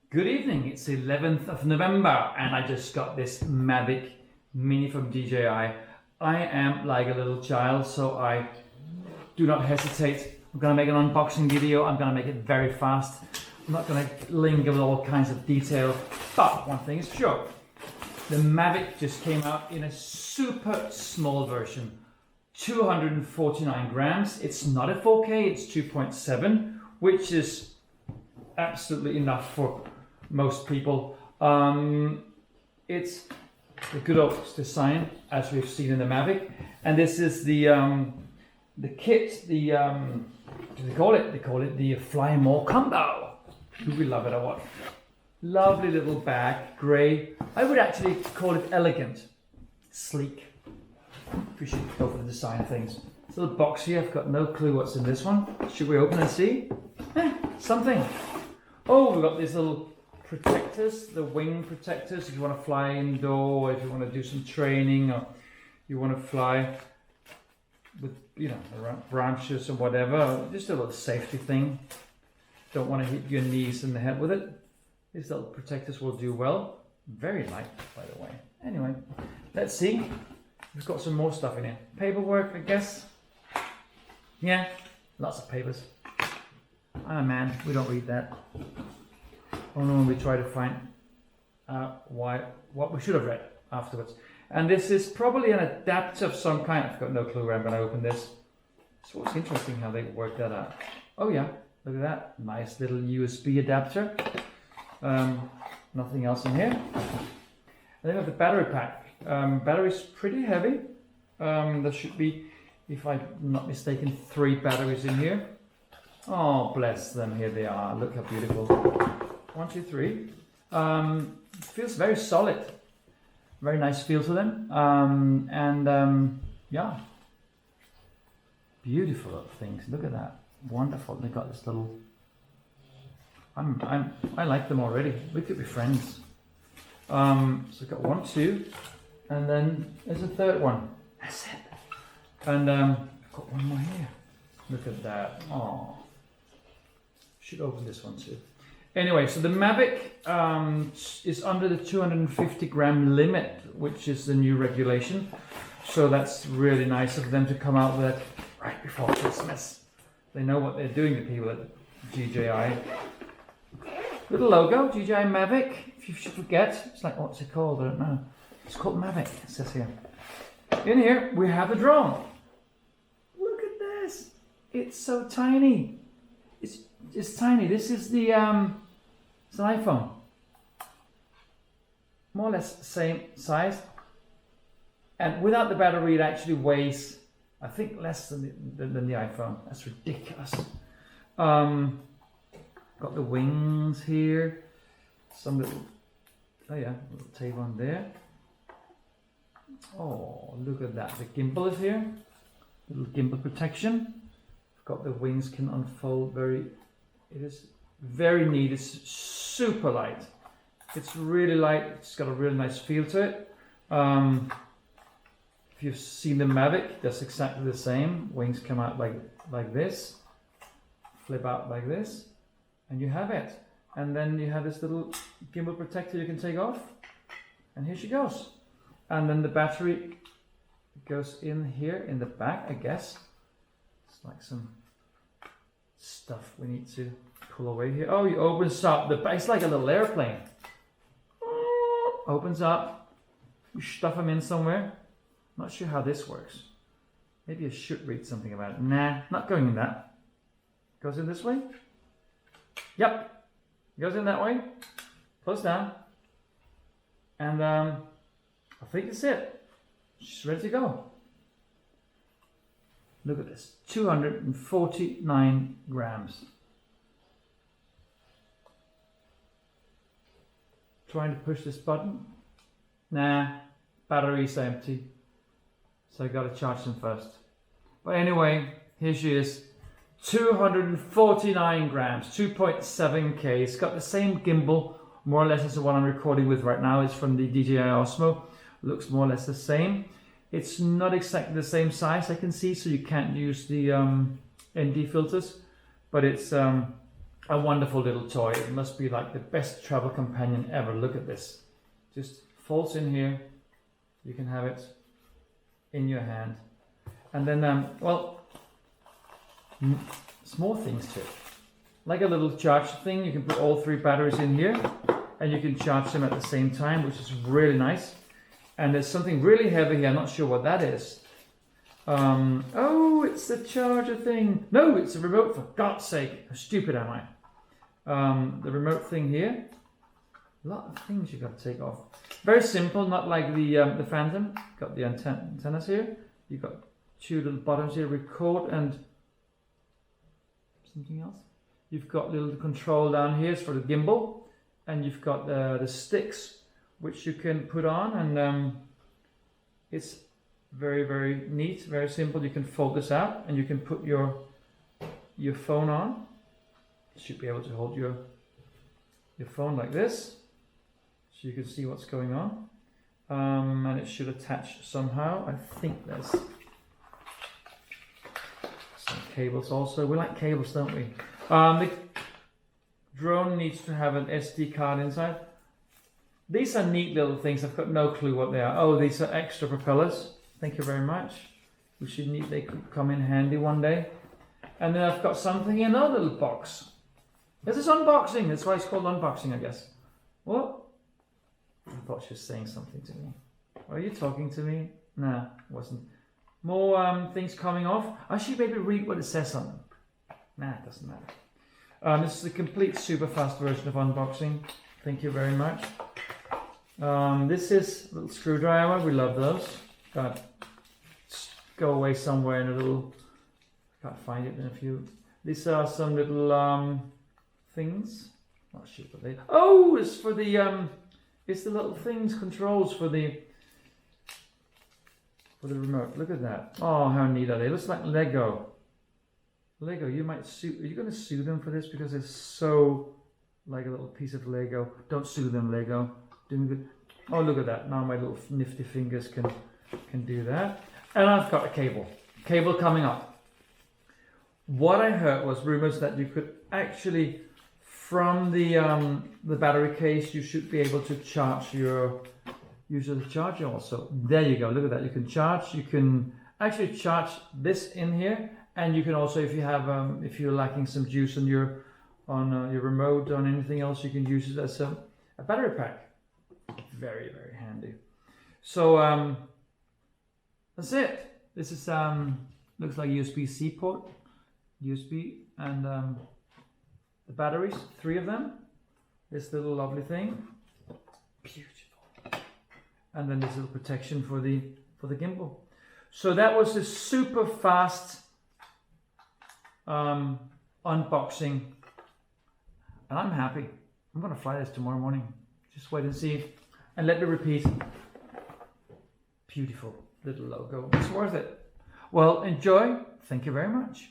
Good evening, it's 11th of November and I just got this Mavic Mini from DJI. I am like a little child, so I do not hesitate. I'm gonna make an unboxing video. I'm gonna make it very fast. I'm not gonna linger with all kinds of detail, but one thing is sure. The Mavic just came out in a super small version, 249 grams. It's not a 4K, it's 2.7, which is absolutely enough for most people. It's the good old design as we've seen in the Mavic, and this is the kit. What do they call it? They call it the Fly More Combo. Do we love it or what? Lovely little bag, grey. I would actually call it elegant, sleek. We should go for the design things. This little box here. I've got no clue what's in this one. Should we open and see? Something. Oh, we've got these little protectors, the wing protectors, if you want to fly indoor, if you want to do some training, or you want to fly with, around branches or whatever, just a little safety thing. Don't want to hit your knees in the head with it. These little protectors will do well. Very light, by the way. Anyway, let's see. We've got some more stuff in here. Paperwork, I guess. Yeah, lots of papers. Ah man, we don't read that. Oh no, we try to find what we should have read afterwards. And this is probably an adapter of some kind. I've got no clue where I'm going to open this. So it's interesting how they work that out. Oh yeah, look at that. Nice little USB adapter. Nothing else in here. And then we have the battery pack. Battery's pretty heavy. There should be, if I'm not mistaken, 3 batteries in here. Oh, bless them. Here they are. Look how beautiful. 1, 2, 3. Feels very solid. Very nice feel to them. Yeah. Beautiful little things. Look at that. Wonderful. They got this little. I like them already. We could be friends. So I've got 1, 2, and then there's a third one. That's it. And I've got one more here. Look at that. Oh. Should open this one too. Anyway, so the Mavic is under the 250 gram limit, which is the new regulation. So that's really nice of them to come out with it right before Christmas. They know what they're doing, the people at DJI. Little logo, DJI Mavic. If you should forget, it's like, what's it called? I don't know. It's called Mavic, it says here. In here, we have the drone. Look at this. It's so tiny. It's tiny. This is the it's an iPhone. More or less the same size. And without the battery, it actually weighs, I think, less than the iPhone. That's ridiculous. Got the wings here. Some little, oh yeah, little tape on there. Oh, look at that. The gimbal is here. Little gimbal protection. Got the wings can unfold it is very neat. It's super light. It's really light. It's got a really nice feel to it. If you've seen the Mavic, that's exactly the same. Wings come out like this, flip out like this, and you have it. And then you have this little gimbal protector you can take off, and here she goes. And then the battery goes in here in the back, I guess. It's like some stuff we need to pull away here. Oh, you opens up it's like a little airplane. Opens up. You stuff them in somewhere. Not sure how this works. Maybe I should read something about it. Nah, not going in that. Goes in this way. Yep. Goes in that way. Close down. And I think that's it. She's ready to go. Look at this, 249 grams. Trying to push this button. Nah, battery's empty. So I gotta charge them first. But anyway, here she is. 249 grams, 2.7K. It's got the same gimbal, more or less as the one I'm recording with right now. It's from the DJI Osmo. Looks more or less the same. It's not exactly the same size, I can see, so you can't use the ND filters, but it's a wonderful little toy. It must be like the best travel companion ever. Look at this. Just folds in here. You can have it in your hand. And then, well, small things too. Like a little charge thing. You can put all 3 batteries in here and you can charge them at the same time, which is really nice. And there's something really heavy here. I'm not sure what that is. Oh, it's the charger thing. No, it's a remote, for God's sake. How stupid am I? The remote thing here. A lot of things you got to take off. Very simple, not like the Phantom. Got the antennas here. You've got 2 little buttons here, record and something else. You've got little control down here for the gimbal, and you've got the sticks which you can put on, and it's very, very neat, very simple. You can fold this out and you can put your phone on. You should be able to hold your phone like this so you can see what's going on, and it should attach somehow. I think there's some cables also. We like cables, don't we? The drone needs to have an SD card inside. These are neat little things. I've got no clue what they are. Oh, these are extra propellers. Thank you very much. They could come in handy one day. And then I've got something in another little box. This is unboxing. That's why it's called unboxing, I guess. What? I thought she was saying something to me. Are you talking to me? Nah, wasn't. More things coming off. I should maybe read what it says on them. Nah, it doesn't matter. This is a complete super fast version of unboxing. Thank you very much. This is a little screwdriver. We love those. Got go away somewhere in a little. Can't find it in a few. These are some little things. Not sure what they. Oh, it's for the it's the little things, controls for the remote. Look at that. Oh, how neat are they? It looks like Lego. Lego. You might sue. Are you going to sue them for this because it's so like a little piece of Lego? Don't sue them, Lego. Doing good. Oh, look at that. Now my little nifty fingers can do that. And I've got a cable coming up. What I heard was rumors that you could actually, from the battery case, you should be able to charge use the charger also. There you go. Look at that. You can charge. You can actually charge this in here, and you can also, if you have if you're lacking some juice on your remote, on anything else, you can use it as a battery pack. Very, very handy. So that's it. This is looks like USB-C port, USB, and the batteries, 3 of them. This little lovely thing, beautiful, and then this little protection for the gimbal. So that was a super fast unboxing, and I'm happy. I'm gonna fly this tomorrow morning. Just wait and see. And let me repeat, beautiful little logo. It's worth it. Well, enjoy. Thank you very much.